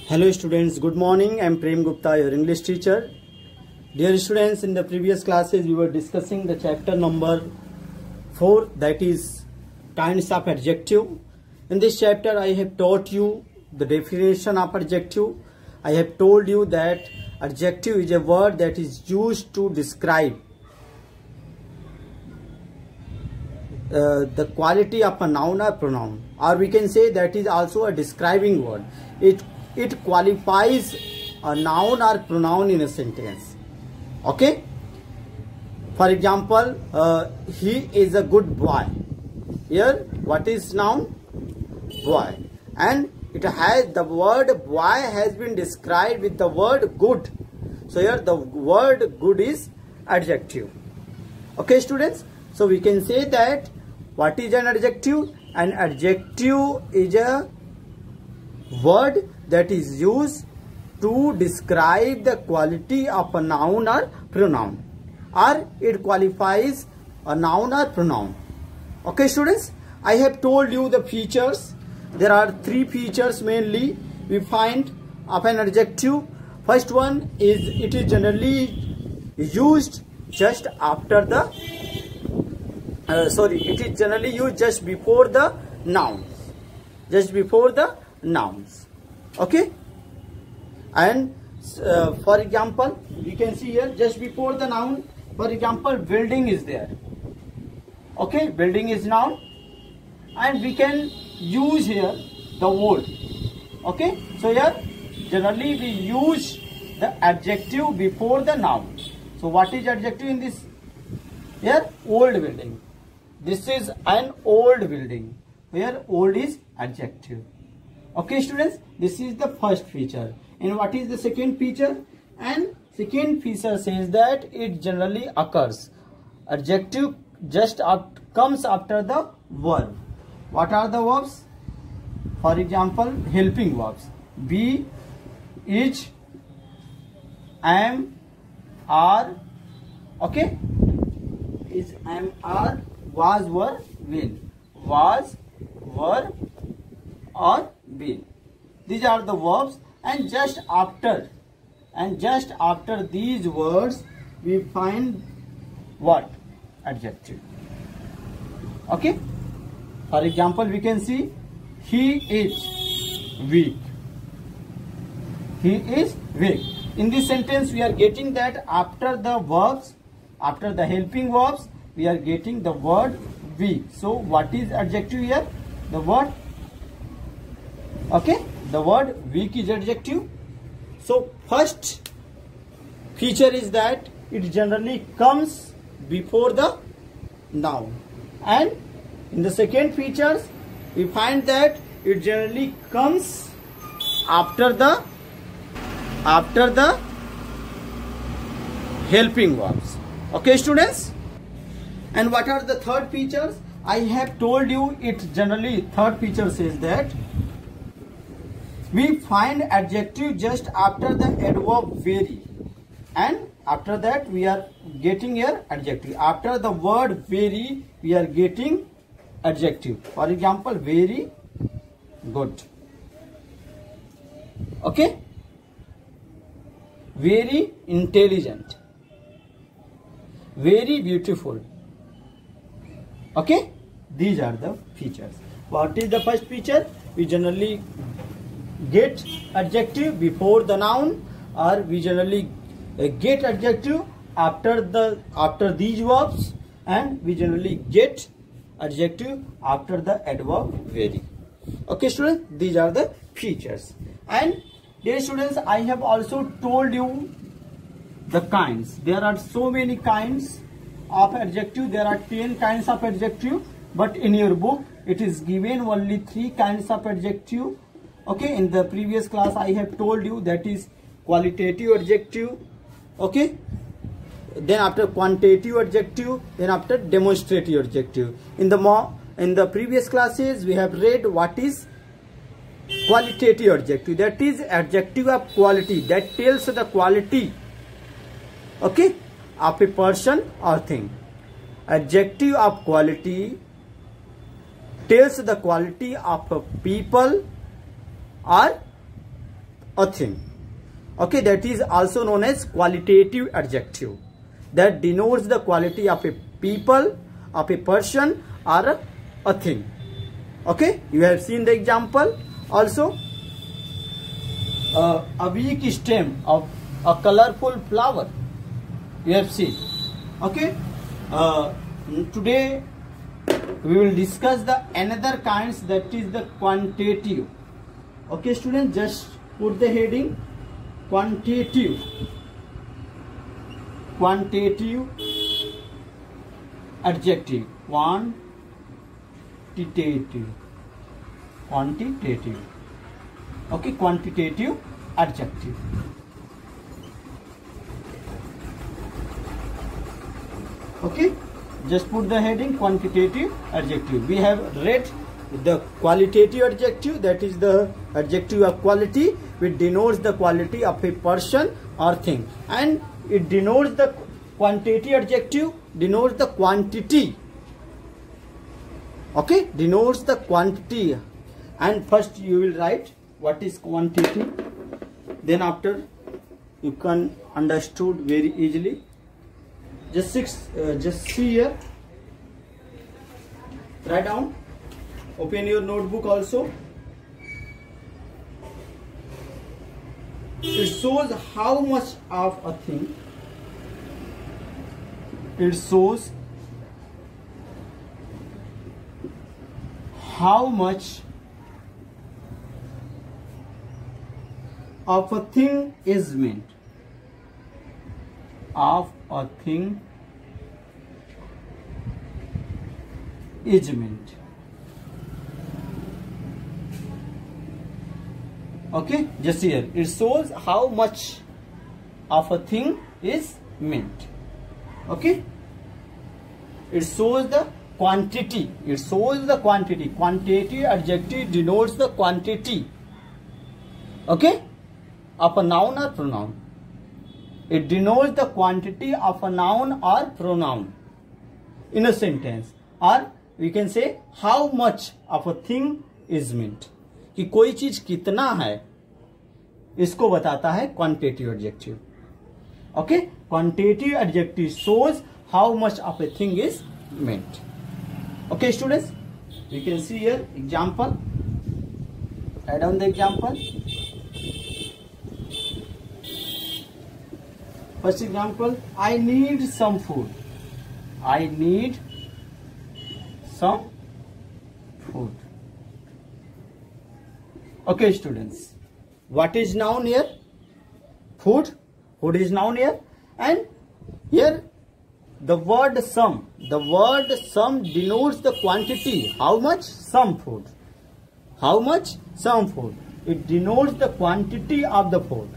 Hello students, good morning. I am Prem Gupta, your English teacher. Dear students, in the previous classes we were discussing the chapter number 4, that is kinds of adjective. In this chapter I have taught you the definition of adjective. I have told you that adjective is a word that is used to describe the quality of a noun or pronoun, or we can say that is also a describing word. It qualifies a noun or pronoun in a sentence. Okay, for example, he is a good boy. Here what is noun? Boy, and it has the word boy has been described with the word good. So here the word good is adjective. Okay students, so we can say that what is an adjective? An adjective is a word that is used to describe the quality of a noun or pronoun, or it qualifies a noun or pronoun. Okay students, I have told you the features. There are 3 features mainly we find of an adjective. First one is it is generally used just after the it is generally used just before the nouns. Okay, and for example we can see here just before the noun. For example, building is there. Okay, building is noun, and we can use here the word. Okay, so here generally we use the adjective before the noun. So what is adjective in this? Here, old building. This is an old building. Where old is adjective. Okay students, this is the first feature. And what is the second feature? And second feature says that it generally occurs. Adjective just comes after the verb. What are the verbs? For example, helping verbs. Be, is, am, are. Okay, is, am, are, was, were, will. Was, were, or been. These are the verbs, and just after these words we find what? Adjective. Okay, for example we can see he is weak. He is weak. In this sentence we are getting that after the verbs, after the helping verbs, we are getting the word weak. So what is adjective here? The word, okay, the word weak is adjective. So first feature is that it generally comes before the noun, and in the second features we find that it generally comes after the helping verbs. Okay students, and what are the third features? I have told you it generally, third feature says that we find adjective just after the adverb very, and after that we are getting here adjective. After the word very we are getting adjective. For example, very good. Okay, very intelligent, very beautiful. Okay, these are the features. What is the first feature? We generally get adjective before the noun, or we generally get adjective after these verbs, and we generally get adjective after the adverb very. Okay students, these are the features. And dear students, I have also told you the kinds. There are so many kinds of adjective. There are 10 kinds of adjective, but in your book it is given only 3 kinds of adjective. Okay, in the previous class I have told you that is qualitative adjective. Okay, then after quantitative adjective, then after demonstrative adjective. In the previous classes we have read what is qualitative adjective. That is adjective of quality, that tells the quality, okay, of a person or thing. Adjective of quality tells the quality of a people or a thing. Okay, that is also known as qualitative adjective, that denotes the quality of a people, of a person, or a thing. Okay, you have seen the example. Also, a weak stem of a colorful flower, you have seen. Okay, today we will discuss the another kinds, that is the quantitative. Okay students, just put the heading quantitative. Quantitative adjective. Quantitative. Quantitative. Okay, quantitative adjective. Okay, just put the heading quantitative adjective. We have read the qualitative adjective, that is the adjective of quality, which denotes the quality of a person or thing, and it denotes the quantitative adjective denotes the quantity. Okay, denotes the quantity. And first you will write what is quantity, then after you can understood very easily. Just see here, write down, open your notebook also. It shows how much of a thing, it shows how much of a thing is meant. Of a thing is meant. Okay, just here it shows how much of a thing is meant. Okay, it shows the quantity. It shows the quantity. Quantitative adjective denotes the quantity. Okay, of a noun or pronoun. It denotes the quantity of a noun or pronoun in a sentence, or we can say how much of a thing is meant. कि कोई चीज कितना है, इसको बताता है quantitative adjective. Okay, quantitative adjective shows how much of a thing is meant. Okay students, you can see here example. Write down the example. First example, I need some food. I need some food. Okay students, what is noun here? Food. Food is noun here, and here the word some. The word some denotes the quantity. How much? Some food. How much? Some food. It denotes the quantity of the food.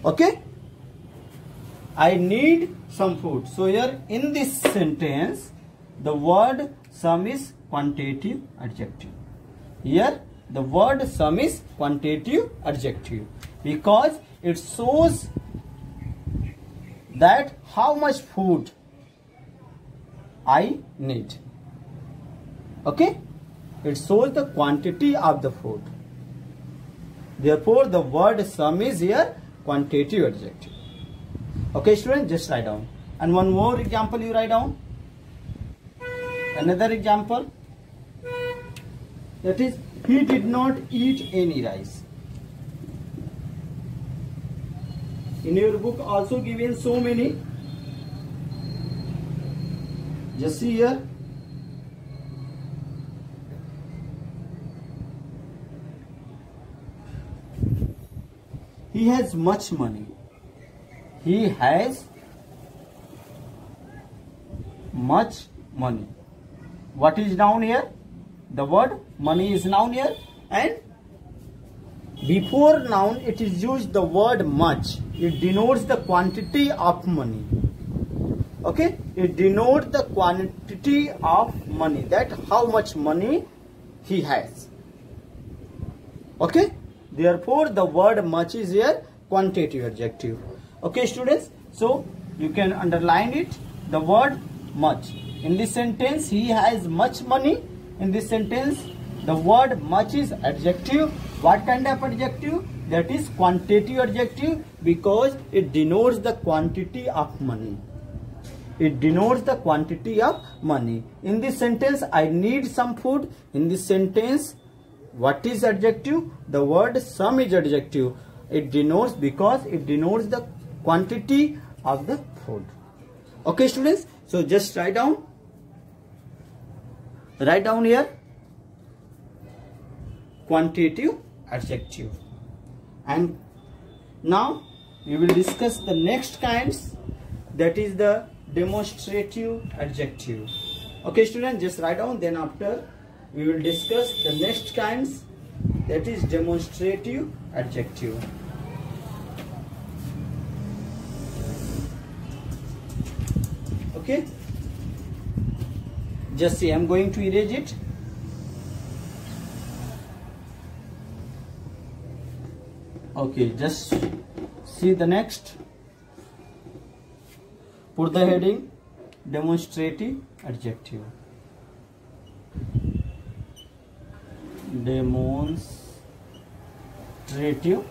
Okay, I need some food. So here in this sentence, the word some is quantitative adjective. Here the word some is quantitative adjective because it shows that how much food I need. Okay, it shows the quantity of the food. Therefore the word some is here quantitative adjective. Okay students, just write down. And one more example you write down. Another example, that is, he did not eat any rice. In your book also given so many. Just see here. He has much money. He has much money. What is noun here? The word money is noun here, and before noun it is used the word much. It denotes the quantity of money. Okay, it denotes the quantity of money, that how much money he has. Okay, therefore the word much is here quantitative adjective. Okay students, so you can underline it, the word much. In this sentence he has much money. In this sentence the word much is adjective What kind of adjective? That is quantitative adjective, because it denotes the quantity of money. It denotes the quantity of money. In this sentence, I need some food. In this sentence, what is adjective? The word some is adjective. It denotes, because it denotes the quantity of the food. Okay, students. So just write down. Write down here. Quantitative adjective. And now we will discuss the next kinds, that is the demonstrative adjective. Okay, students, just write down. Then after we will discuss the next kinds, that is demonstrative adjective. Okay, just see, I am going to erase it. Okay, just see the next. Put the heading demonstrative adjective. Demonstrative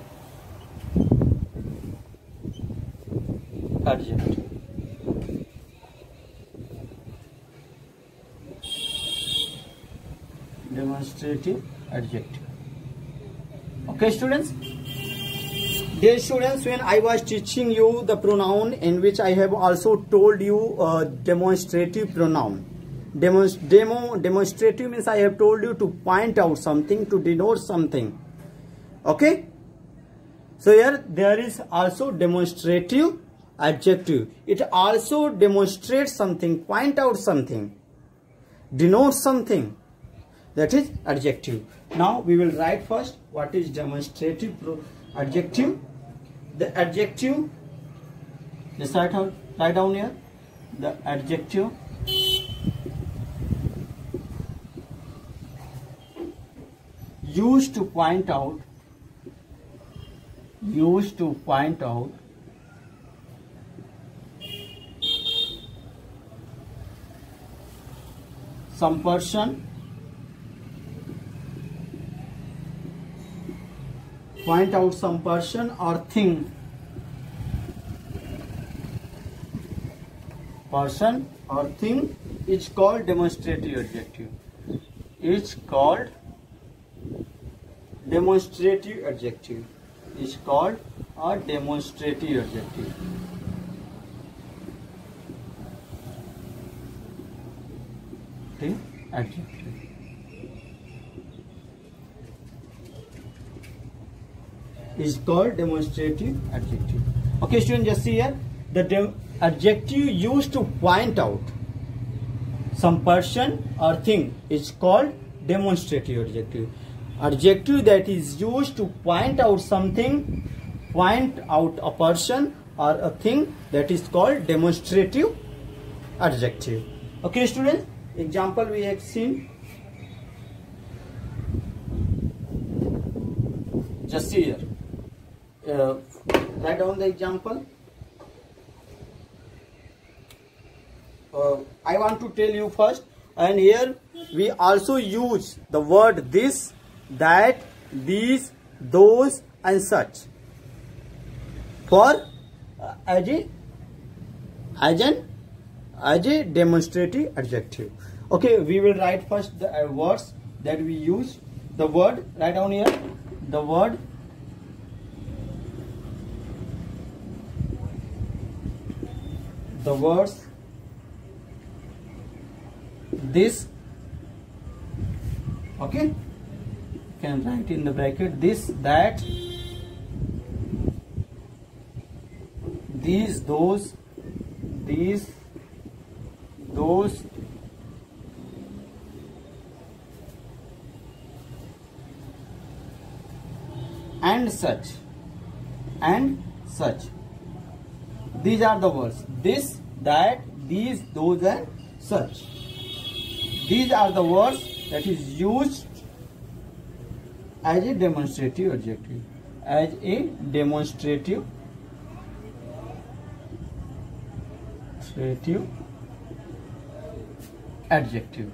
adjective. Demonstrative adjective. Okay, students. Dear students, when I was teaching you the pronoun, in which I have also told you demonstrative pronoun. Demonstrative means I have told you to point out something, to denote something. Okay. So here there is also demonstrative adjective. It also demonstrates something, point out something, denotes something. That is adjective. Now we will write first what is demonstrative adjective. The adjective, just write down here. The adjective used to point out some person, point out some person or thing. Person or thing is called demonstrative adjective. Is called demonstrative adjective. Is called a demonstrative adjective. Okay, adjective. Is called demonstrative adjective. Okay, students, just see here. The adjective used to point out some person or thing is called demonstrative adjective. Adjective that is used to point out something, point out a person or a thing, that is called demonstrative adjective. Okay, students, example we have seen. Just see here. Write down the example. I want to tell you first, and here we also use the word this, that, these, those and such for as a demonstrative adjective. Okay, we will write first the words that we use. The word, write down here, the word the words this. Okay, can write in the bracket this, that, these, those, and such, These are the words this, that, these, those and such. These are the words that is used as a demonstrative adjective. As a demonstrative adjective.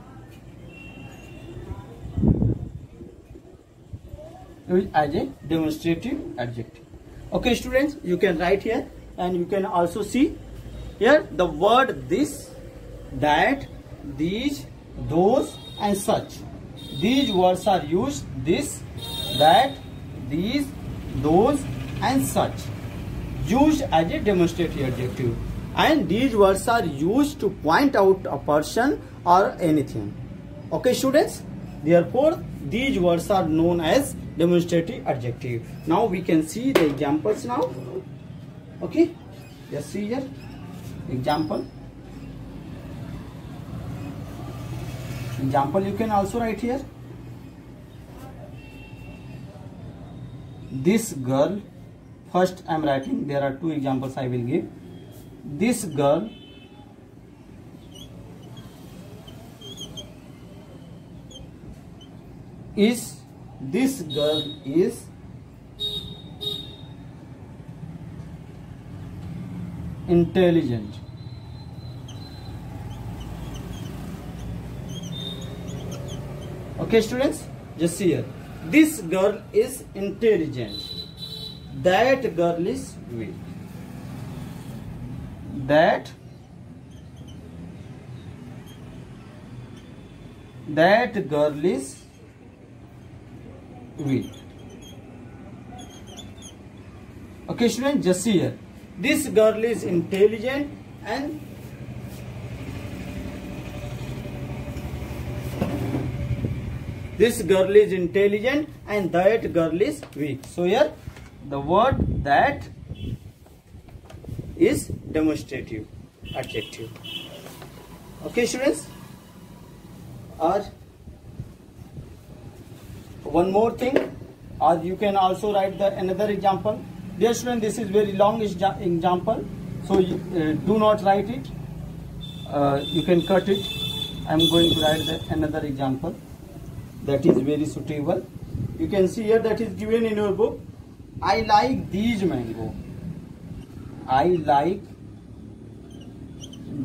used as a demonstrative adjective. Okay students, you can write here, and you can also see here the word this, that, these, those and such. These words are used, this, that, these, those and such, used as a demonstrative adjective, and these words are used to point out a person or anything. Okay students, therefore these words are known as demonstrative adjective. Now we can see the examples now. Okay, just see here example. Example you can also write here. This girl, first I am writing, there are two examples I will give. This girl is intelligent. Okay students, just see here. This girl is intelligent. That girl is weak. That girl is weak. Okay students, just see here. This girl is intelligent and this girl is intelligent and that girl is weak. So here the word that is demonstrative adjective. Okay students, or one more thing, or you can also write the another example. Dear student, this is very long example, so you, do not write it. You can cut it. I am going to write another example that is very suitable. You can see here that is given in your book. I like these mango. I like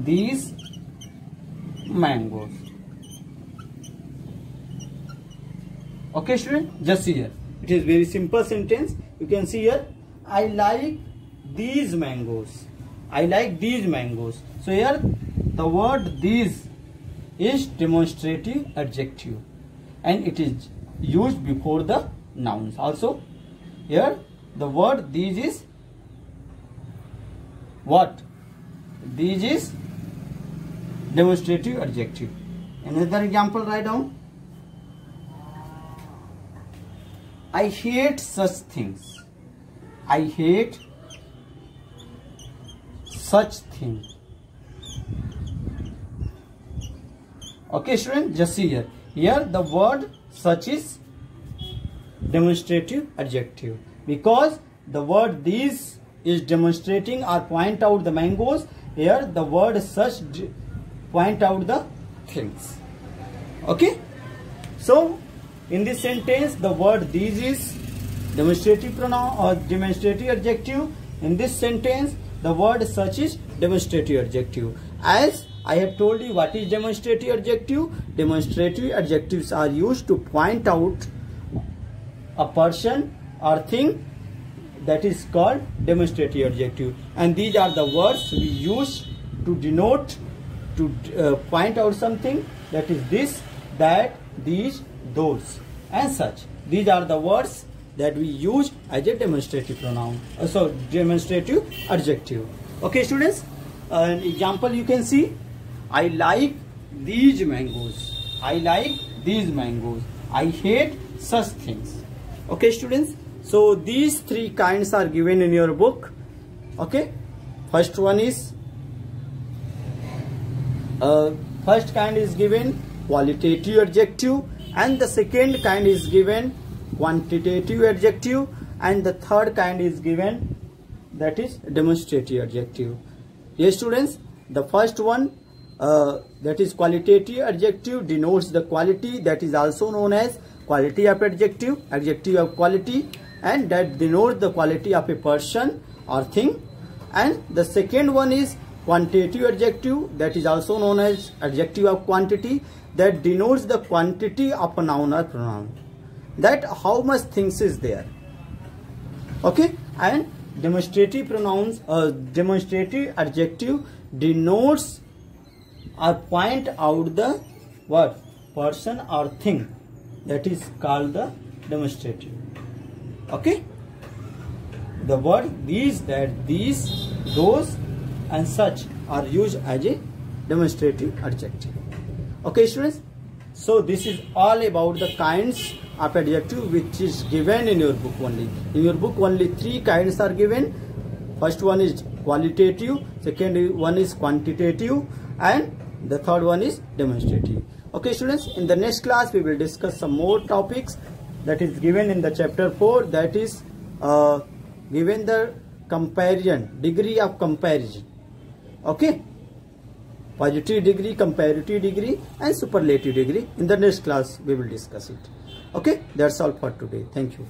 these mangoes. Okay student, just see here. It is very simple sentence. You can see here, I like these mangoes. I like these mangoes. So here the word these is demonstrative adjective and it is used before the nouns. Also here the word these is what? These is demonstrative adjective. Another example, write down. I hate such things. I hate such things. Okay student, just see here. Here the word such is demonstrative adjective because the word these is demonstrating or point out the mangoes. Here the word such point out the things. Okay, so in this sentence the word these is demonstrative pronoun or demonstrative adjective. In this sentence the word such is demonstrative adjective. As I have told you what is demonstrative adjective. Demonstrative adjectives are used to point out a person or thing, that is called demonstrative adjective, and these are the words we use to denote, to point out something, that is this, that, these, those and such. These are the words that we use as a demonstrative pronoun, so demonstrative adjective. Okay students, an example you can see. I like these mangoes. I like these mangoes. I hate such things. Okay students, so these three kinds are given in your book. Okay, first one is first kind is given qualitative adjective, and the second kind is given quantitative adjective, and the third kind is given, that is demonstrative adjective. Yes students, the first one that is qualitative adjective denotes the quality, that is also known as quality of adjective, adjective of quality, and that denotes the quality of a person or thing. And the second one is quantitative adjective, that is also known as adjective of quantity, that denotes the quantity of a noun or pronoun. that how much things is there. Okay, and demonstrative pronouns, demonstrative adjective denotes or point out the what person or thing, that is called the demonstrative. Okay, the word these, that, these, those and such are used as a demonstrative adjective. Okay students, so this is all about the kinds of adjective which is given in your book only. In your book only 3 kinds are given. First one is qualitative, second one is quantitative, and the third one is demonstrative. Okay students, in the next class we will discuss some more topics that is given in the chapter 4, that is given the comparison, degree of comparison. Okay, positive degree, comparative degree and superlative degree. In the next class we will discuss it. Okay, that's all for today. Thank you.